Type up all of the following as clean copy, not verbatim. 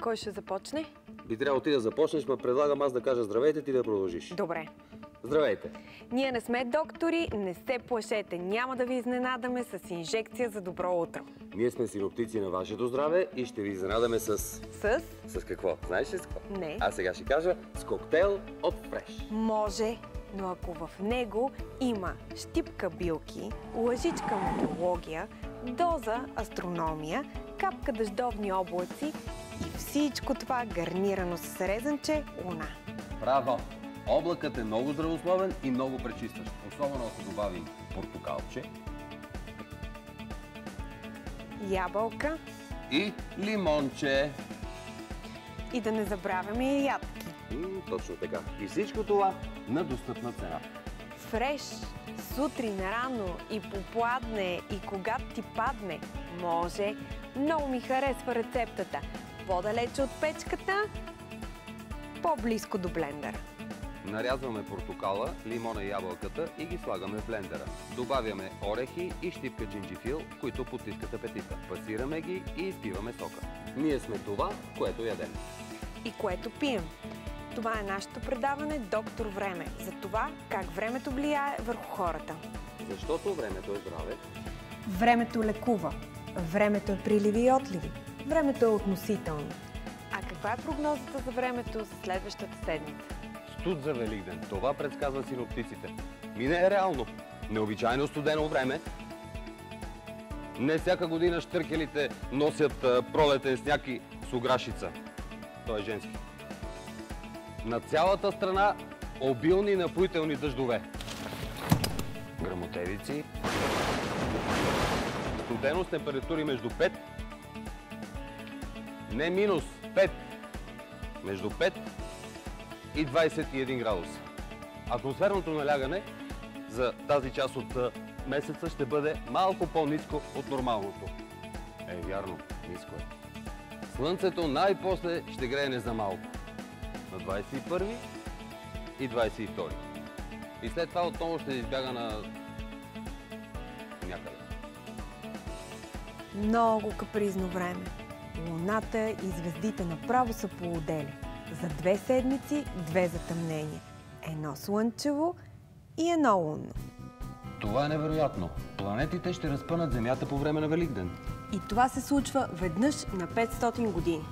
Кой ще започне? Би трябвало ти да започнеш, ма предлагам аз да кажа здравейте, ти да продължиш. Добре. Здравейте! Ние не сме доктори, не се плашете. Няма да ви изненадаме с инжекция за добро утро. Ние сме синоптици на вашето здраве и ще ви изненадаме с... С? С какво? Знаеш ли с какво? Не. Аз сега ще кажа с коктейл от фреш. Може, но ако в него има щипка билки, лъжичка метеорология, доза астрономия, капка дъждовни облаци и всичко това гарнирано с резанче луна. Браво! Облакът е много здравословен и много пречистващ. Особено ако добавим портокалче Ябълка и лимонче. и да не забравяме и ядки. Точно така. И всичко това на достъпна цена. Фреш, сутрин рано и попладне и когато ти падне, може. Много ми харесва рецептата. По-далече от печката, по-близко до блендера. Нарязваме портокала, лимона и ябълката и ги слагаме в блендера. Добавяме орехи и щипка джинджифил, които потискат апетита. Пасираме ги и изпиваме сока. Ние сме това, което ядем. И което пием. Това е нашето предаване «Доктор Време» за това как времето влияе върху хората. Защото времето е здраве. Времето лекува. Времето е приливи и отливи. Времето е относително. А каква е прогнозата за времето за следващата седмица? Студ за Великден. Това предсказва синоптиците. Не е реално. Необичайно студено време. Не всяка година щъркелите носят пролетен сняг и с ограшица. Той е женски. На цялата страна обилни напоителни дъждове. Гръмотевици. Студено с температури между 5, не минус 5, между 5 и 21 градуса. Атмосферното налягане за тази част от месеца ще бъде малко по-ниско от нормалното. Вярно, ниско е. Слънцето най-после ще греене за малко. На 21 и 22. И след това отново ще избяга на някъде. Много капризно време. Луната и звездите направо са полудели. За 2 седмици 2 затъмнения. Едно слънчево и едно лунно. Това е невероятно. Планетите ще разпънат Земята по време на Великден. И това се случва веднъж на 500 години.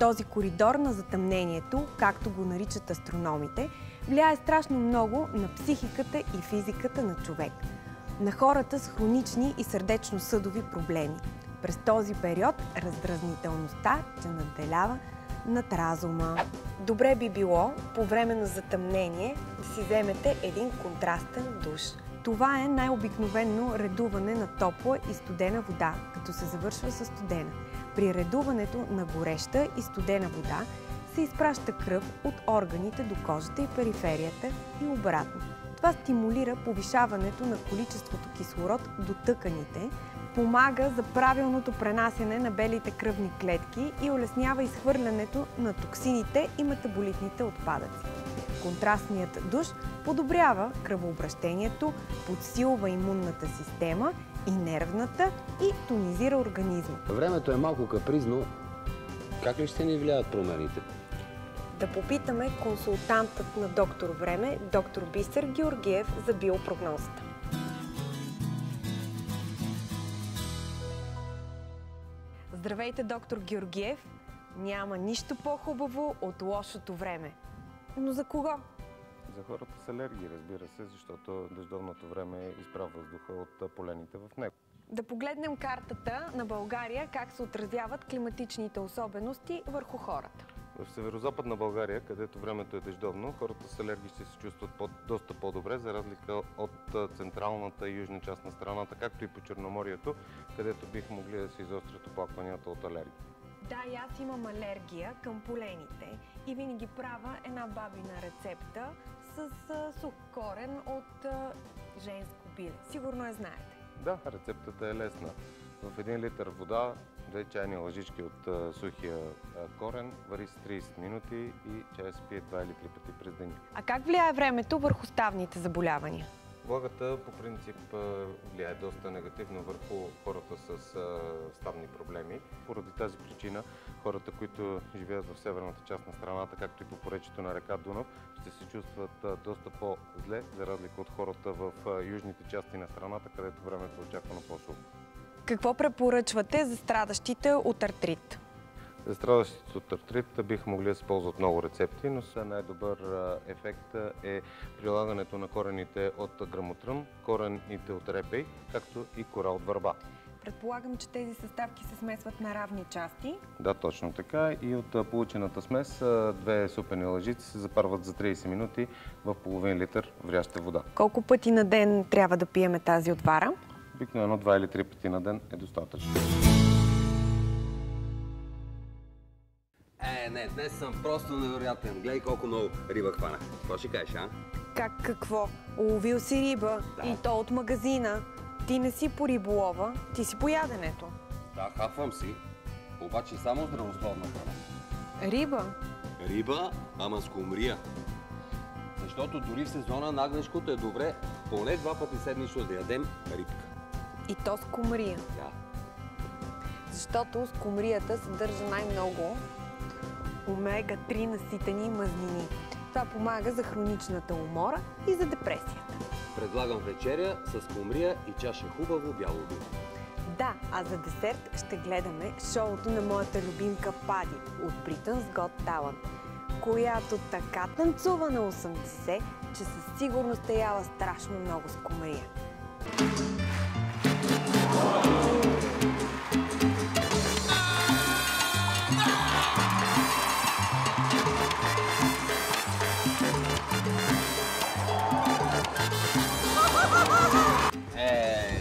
Този коридор на затъмнението, както го наричат астрономите, влияе страшно много на психиката и физиката на човек. На хората с хронични и сърдечно-съдови проблеми. През този период раздразнителността ще надделява над разума. Добре би било по време на затъмнение да си вземете един контрастен душ. Това е най-обикновено редуване на топла и студена вода, като се завършва с студена. При редуването на гореща и студена вода се изпраща кръв от органите до кожата и периферията и обратно. Това стимулира повишаването на количеството кислород до тъканите, помага за правилното пренасяне на белите кръвни клетки и улеснява изхвърлянето на токсините и метаболитните отпадъци. Контрастният душ подобрява кръвообращението, подсилва имунната система и нервната и тонизира организма. Времето е малко капризно. Как ли ще ни влияят промените? Да попитаме консултантът на Доктор Време, доктор Бисер Георгиев, за биопрогнозата. Здравейте, доктор Георгиев! Няма нищо по-хубаво от лошото време. Но за кого? За хората с алергии, разбира се, защото дъждовното време изправя въздуха от полените в него. Да погледнем картата на България, как се отразяват климатичните особености върху хората. В северо-западна България, където времето е дъждовно, хората с алергии ще се чувстват доста по-добре, за разлика от централната и южна част на страната, както и по Черноморието, където бих могли да се изострят оплакванията от алергии. Да, и аз имам алергия към полените и винаги правя една бабина рецепта с сух корен от женско биле. Сигурно я знаете. Да, рецептата е лесна. В 1 литър вода, 2 чайни лъжички от сухия корен, вари с 30 минути и чай се пие 2 или 3 пъти през деня. А как влияе времето върху ставните заболявания? Влагата по принцип влияе доста негативно върху хората с ставни проблеми. Поради тази причина хората, които живеят в северната част на страната, както и по поречието на река Дунав, ще се чувстват доста по-зле, за разлика от хората в южните части на страната, където времето е очаквано по-сухо. Какво препоръчвате за страдащите от артрит? За страдащите от артрит биха могли да се ползват много рецепти, но най-добър ефект е прилагането на корените от грамотрън, корените от репей, както и кора от върба. Предполагам, че тези съставки се смесват на равни части. Да, точно така. И от получената смес две супени лъжици се запарват за 30 минути в половин литър вряща вода. Колко пъти на ден трябва да пиеме тази отвара? Обикновено 2 или 3 пъти на ден е достатъчно. Не, днес съм просто невероятен. Гледай колко много риба хванах. Какво ще кажеш, а? Какво? Уловил си риба Да. и то от магазина. Ти не си по риболова, ти си по яденето. Да, хапвам си. Обаче само здравословна храна. Риба? Риба, ама с кумрия. Защото дори в сезона на агнешкото е добре поне 2 пъти седмично да ядем рибка. И то с кумрия. Да. Защото скумрията съдържа най-много омега-3 наситени мазнини. Това помага за хроничната умора и за депресията. Предлагам вечеря с кумрия и чаша хубаво бяло вино. Да, а за десерт ще гледаме шоуто на моята любимка Пади от Britain's Got Talent, която така танцува на 80, че със сигурност е яла страшно много скумрия.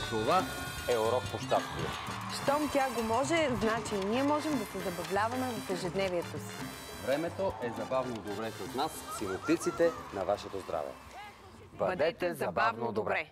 Това е урок по щастие. Щом тя го може, значи и ние можем да се забавляваме в ежедневието си. Времето е забавно добре с нас, синоптиците на вашето здраве. Бъдете забавно добре!